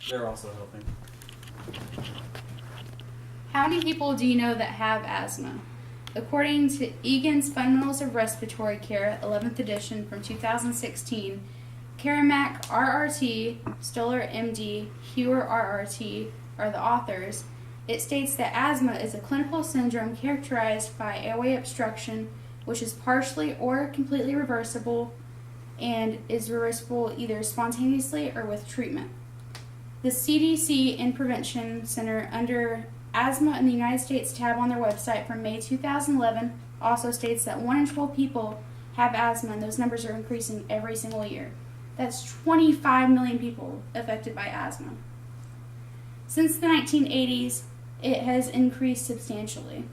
They're also helping. How many people do you know that have asthma? According to Egan's Fundamentals of Respiratory Care, 11th edition from 2016, Karamak RRT, Stoller MD, Hewer RRT are the authors. It states that asthma is a clinical syndrome characterized by airway obstruction, which is partially or completely reversible and is reversible either spontaneously or with treatment. The CDC and Prevention Center, under Asthma in the United States tab on their website from May 2011, also states that 1 in 12 people have asthma, and those numbers are increasing every single year. That's 25 million people affected by asthma. Since the 1980s, it has increased substantially.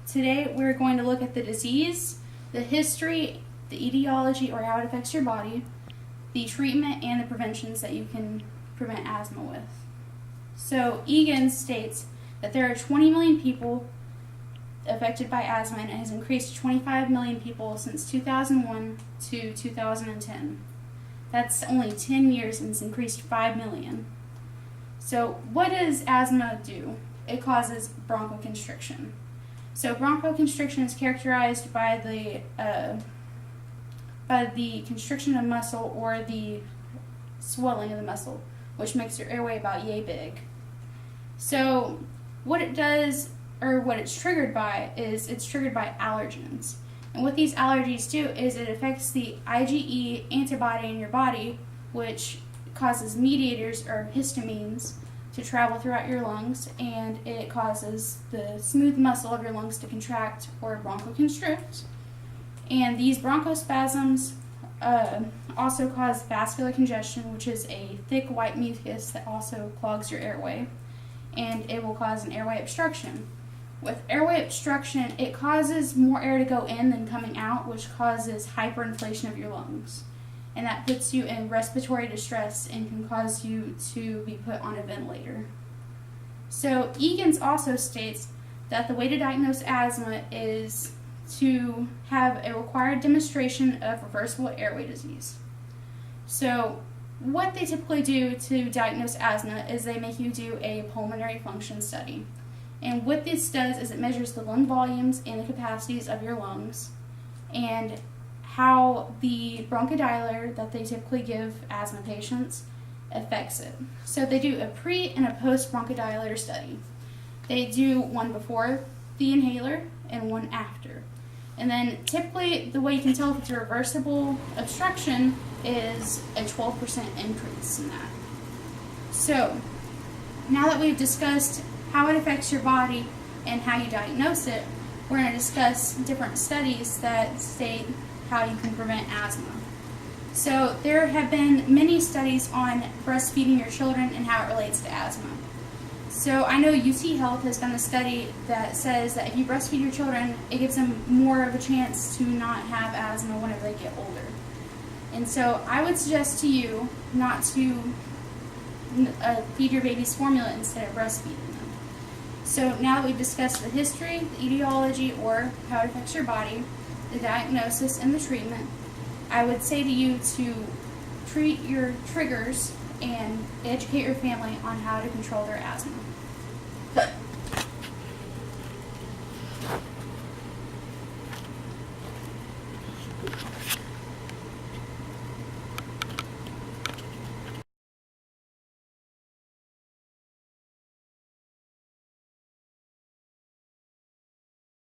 Today, we're going to look at the disease, the history, the etiology or how it affects your body, the treatment, and the preventions that you can prevent asthma with. So, Egan states that there are 20 million people affected by asthma, and it has increased to 25 million people since 2001 to 2010. That's only 10 years, and it's increased 5 million. So what does asthma do? It causes bronchoconstriction. So bronchoconstriction is characterized by the constriction of muscle or the swelling of the muscle, which makes your airway about yay big. So what it does, or what it's triggered by, is it's triggered by allergens. And what these allergies do is it affects the IgE antibody in your body, which causes mediators or histamines to travel throughout your lungs, and it causes the smooth muscle of your lungs to contract or bronchoconstrict. And these bronchospasms also cause vascular congestion, which is a thick white mucus that also clogs your airway, and it will cause an airway obstruction. With airway obstruction, it causes more air to go in than coming out, which causes hyperinflation of your lungs. And that puts you in respiratory distress and can cause you to be put on a ventilator. So Egan's also states that the way to diagnose asthma is to have a required demonstration of reversible airway disease. So what they typically do to diagnose asthma is they make you do a pulmonary function study. And what this does is it measures the lung volumes and the capacities of your lungs and how the bronchodilator that they typically give asthma patients affects it. So they do a pre and a post bronchodilator study. They do one before the inhaler and one after. And then typically the way you can tell if it's a reversible obstruction is a 12% increase in that. So now that we've discussed how it affects your body and how you diagnose it, we're going to discuss different studies that state how you can prevent asthma. So there have been many studies on breastfeeding your children and how it relates to asthma. So I know UT Health has done a study that says that if you breastfeed your children, it gives them more of a chance to not have asthma whenever they get older. And so I would suggest to you not to feed your babies formula instead of breastfeeding them. So now that we've discussed the history, the etiology, or how it affects your body, the diagnosis, and the treatment, I would say to you to treat your triggers and educate your family on how to control their asthma.